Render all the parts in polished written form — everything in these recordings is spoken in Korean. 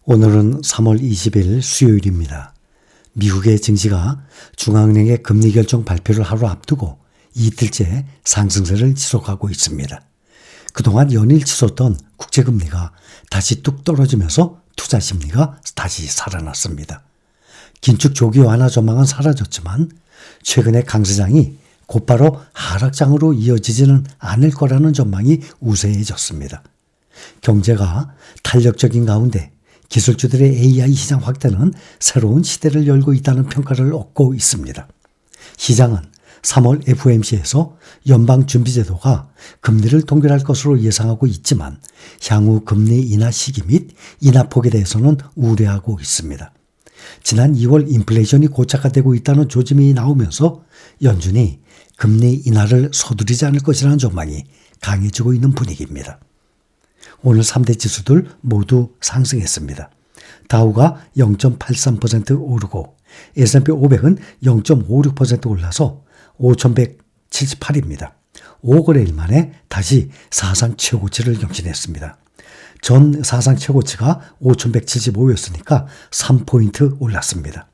오늘은 3월 20일 수요일입니다. 미국의 증시가 중앙은행의 금리 결정 발표를 하루 앞두고 이틀째 상승세를 지속하고 있습니다. 그동안 연일 치솟던 국제금리가 다시 뚝 떨어지면서 투자 심리가 다시 살아났습니다. 긴축 조기 완화 전망은 사라졌지만 최근에 강세장이 곧바로 하락장으로 이어지지는 않을 거라는 전망이 우세해졌습니다. 경제가 탄력적인 가운데 기술주들의 AI 시장 확대는 새로운 시대를 열고 있다는 평가를 얻고 있습니다. 시장은 3월 FOMC에서 연방준비제도가 금리를 동결할 것으로 예상하고 있지만 향후 금리 인하 시기 및 인하폭에 대해서는 우려하고 있습니다. 지난 2월 인플레이션이 고착화되고 있다는 조짐이 나오면서 연준이 금리 인하를 서두르지 않을 것이라는 전망이 강해지고 있는 분위기입니다. 오늘 3대 지수들 모두 상승했습니다. 다우가 0.83% 오르고 S&P 500은 0.56% 올라서 5,178입니다. 5거래일 만에 다시 사상 최고치를 경신했습니다. 전 사상 최고치가 5,175였으니까 3포인트 올랐습니다.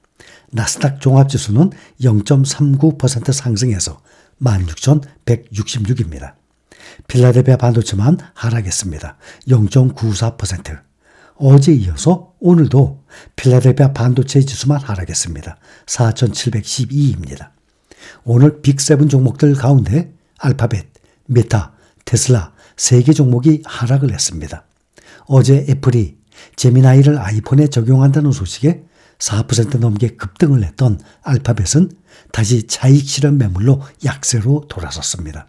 나스닥 종합지수는 0.39% 상승해서 16,166입니다. 필라델피아 반도체만 하락했습니다. 0.94%. 어제 이어서 오늘도 필라델피아 반도체 지수만 하락했습니다. 4,712입니다. 오늘 빅7 종목들 가운데 알파벳, 메타, 테슬라 3개 종목이 하락을 했습니다. 어제 애플이 제미나이를 아이폰에 적용한다는 소식에 4% 넘게 급등을 했던 알파벳은 다시 차익 실현 매물로 약세로 돌아섰습니다.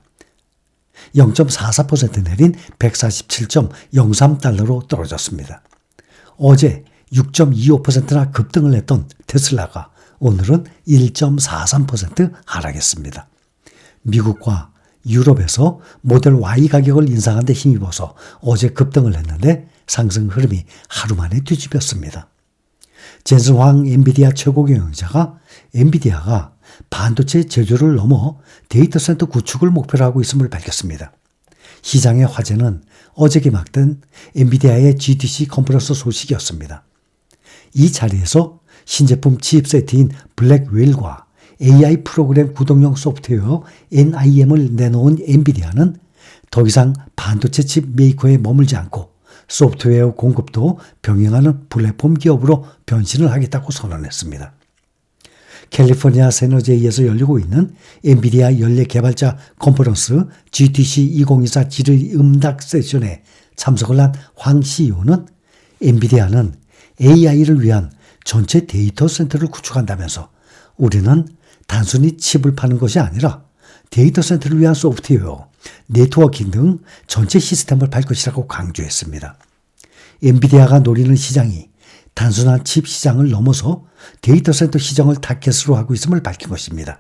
0.44% 내린 147.03달러로 떨어졌습니다. 어제 6.25%나 급등을 했던 테슬라가 오늘은 1.43% 하락했습니다. 미국과 유럽에서 모델 Y 가격을 인상한 데 힘입어서 어제 급등을 했는데 상승 흐름이 하루 만에 뒤집혔습니다. 젠슨 황 엔비디아 최고 경영자가 엔비디아가 반도체 제조를 넘어 데이터 센터 구축을 목표로 하고 있음을 밝혔습니다. 시장의 화제는 어제 개막된 엔비디아의 GTC 컨퍼런스 소식이었습니다. 이 자리에서 신제품 칩세트인 블랙웰과 AI 프로그램 구동형 소프트웨어 NIM을 내놓은 엔비디아는 더 이상 반도체 칩 메이커에 머물지 않고 소프트웨어 공급도 병행하는 플랫폼 기업으로 변신을 하겠다고 선언했습니다. 캘리포니아 샌호제이에서 열리고 있는 엔비디아 연례 개발자 컨퍼런스 GTC 2024 질의 응답 세션에 참석을 한 황 CEO는 엔비디아는 AI를 위한 전체 데이터 센터를 구축한다면서 우리는 단순히 칩을 파는 것이 아니라 데이터 센터를 위한 소프트웨어, 네트워킹 등 전체 시스템을 팔 것이라고 강조했습니다. 엔비디아가 노리는 시장이 단순한 칩 시장을 넘어서 데이터 센터 시장을 타겟으로 하고 있음을 밝힌 것입니다.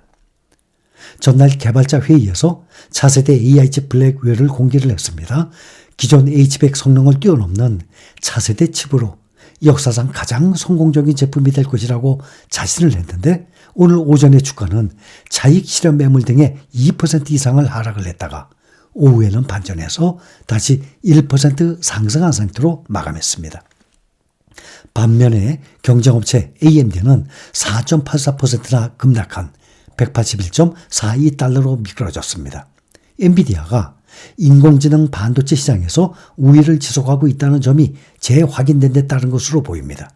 전날 개발자 회의에서 차세대 AI칩 블랙웰을 공개를 했습니다. 기존 H100 성능을 뛰어넘는 차세대 칩으로 역사상 가장 성공적인 제품이 될 것이라고 자신을 했는데 오늘 오전의 주가는 차익 실현 매물 등의 2% 이상을 하락을 했다가 오후에는 반전해서 다시 1% 상승한 상태로 마감했습니다. 반면에 경쟁업체 AMD는 4.84%나 급락한 181.42달러로 미끄러졌습니다. 엔비디아가 인공지능 반도체 시장에서 우위를 지속하고 있다는 점이 재확인된 데 따른 것으로 보입니다.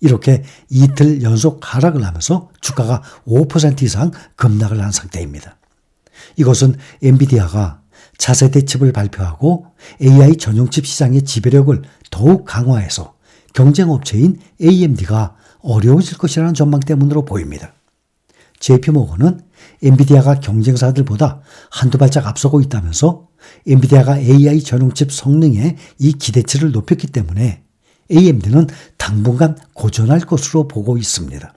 이렇게 이틀 연속 하락을 하면서 주가가 5% 이상 급락을 한 상태입니다. 이것은 엔비디아가 차세대 칩을 발표하고 AI 전용칩 시장의 지배력을 더욱 강화해서 경쟁업체인 AMD가 어려워질 것이라는 전망 때문으로 보입니다. JP모건은 엔비디아가 경쟁사들보다 한두 발짝 앞서고 있다면서 엔비디아가 AI 전용칩 성능에 이 기대치를 높였기 때문에 AMD는 당분간 고전할 것으로 보고 있습니다.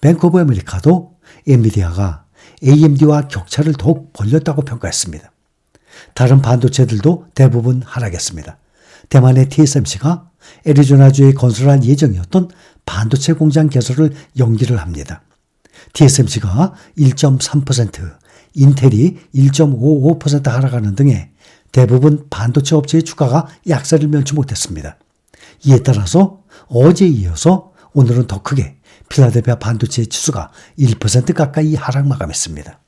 뱅크 오브 아메리카도 엔비디아가 AMD와 격차를 더욱 벌렸다고 평가했습니다. 다른 반도체들도 대부분 하락했습니다. 대만의 TSMC가 애리조나주에 건설할 예정이었던 반도체 공장 개설을 연기를 합니다. TSMC가 1.3%, 인텔이 1.55% 하락하는 등의 대부분 반도체 업체의 주가가 약세를 면치 못했습니다. 이에 따라서 어제에 이어서 오늘은 더 크게 필라델피아 반도체 지수가 1% 가까이 하락 마감했습니다.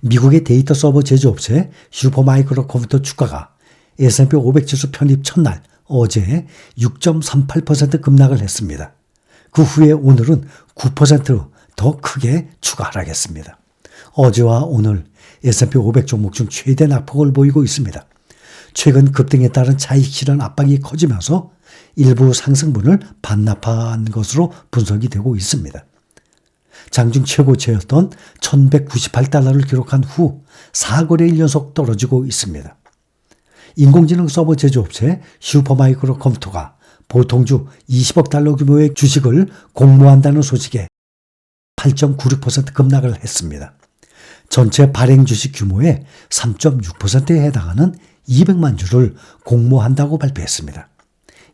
미국의 데이터 서버 제조업체 슈퍼마이크로 컴퓨터 주가가 S&P 500 지수 편입 첫날 어제 6.38% 급락을 했습니다. 그 후에 오늘은 9%더 크게 추가 하락했습니다. 어제와 오늘 S&P 500 종목 중 최대 낙폭을 보이고 있습니다. 최근 급등에 따른 차익 실현 압박이 커지면서 일부 상승분을 반납한 것으로 분석이 되고 있습니다. 장중 최고치였던 1198달러를 기록한 후 4거래일 연속 떨어지고 있습니다. 인공지능 서버 제조업체 슈퍼마이크로 컴퓨터가 보통주 20억 달러 규모의 주식을 공모한다는 소식에 8.96% 급락을 했습니다. 전체 발행 주식 규모의 3.6%에 해당하는 200만 주를 공모한다고 발표했습니다.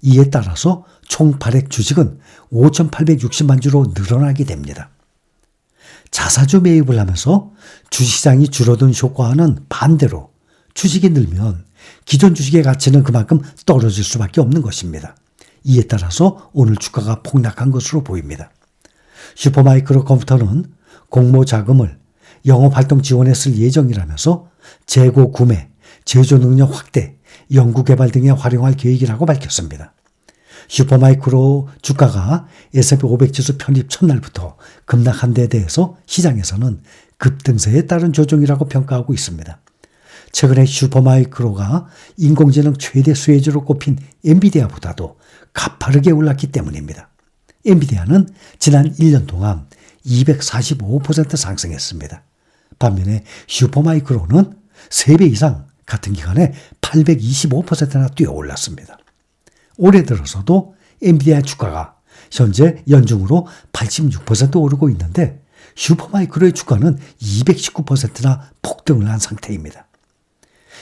이에 따라서 총 발행 주식은 5,860만 주로 늘어나게 됩니다. 자사주 매입을 하면서 주식시장이 줄어든 효과와는 반대로 주식이 늘면 기존 주식의 가치는 그만큼 떨어질 수밖에 없는 것입니다. 이에 따라서 오늘 주가가 폭락한 것으로 보입니다. 슈퍼마이크로 컴퓨터는 공모 자금을 영업활동 지원에 쓸 예정이라면서 재고 구매, 제조 능력 확대, 연구개발 등에 활용할 계획이라고 밝혔습니다. 슈퍼마이크로 주가가 S&P 500 지수 편입 첫날부터 급락한 데 대해서 시장에서는 급등세에 따른 조정이라고 평가하고 있습니다. 최근에 슈퍼마이크로가 인공지능 최대 수혜주로 꼽힌 엔비디아보다도 가파르게 올랐기 때문입니다. 엔비디아는 지난 1년 동안 245% 상승했습니다. 반면에 슈퍼마이크로는 3배 이상 같은 기간에 825%나 뛰어 올랐습니다. 올해 들어서도 엔비디아 주가가 현재 연중으로 86% 오르고 있는데 슈퍼마이크로의 주가는 219%나 폭등을 한 상태입니다.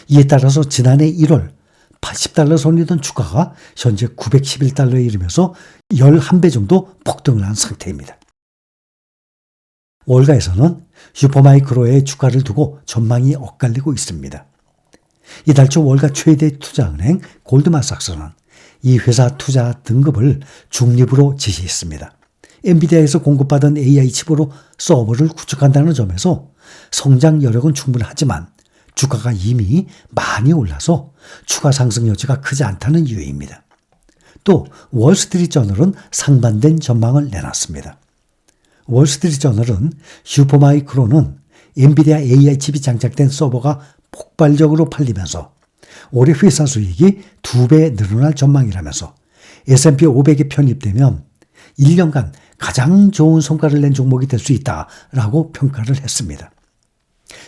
이에 따라서 지난해 1월 80달러 선이던 주가가 현재 911달러에 이르면서 11배 정도 폭등을 한 상태입니다. 월가에서는 슈퍼마이크로의 주가를 두고 전망이 엇갈리고 있습니다. 이달 초 월가 최대 투자은행 골드만삭스는 이 회사 투자 등급을 중립으로 지시했습니다. 엔비디아에서 공급받은 AI 칩으로 서버를 구축한다는 점에서 성장 여력은 충분하지만 주가가 이미 많이 올라서 추가 상승 여지가 크지 않다는 이유입니다. 또 월스트리트저널은 상반된 전망을 내놨습니다. 월스트리트저널은 슈퍼마이크로는 엔비디아 AI 칩이 장착된 서버가 폭발적으로 팔리면서 올해 회사 수익이 2배 늘어날 전망이라면서 S&P 500에 편입되면 1년간 가장 좋은 성과를 낸 종목이 될 수 있다라고 평가를 했습니다.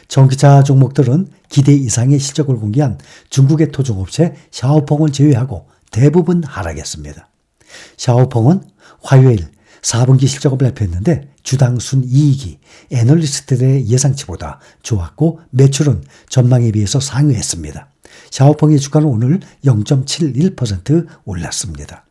전기차 종목들은 기대 이상의 실적을 공개한 중국의 토종업체 샤오펑을 제외하고 대부분 하락했습니다. 샤오펑은 화요일 4분기 실적을 발표했는데 주당 순이익이 애널리스트들의 예상치보다 좋았고 매출은 전망에 비해서 상회했습니다. 샤오펑의 주가는 오늘 0.71% 올랐습니다.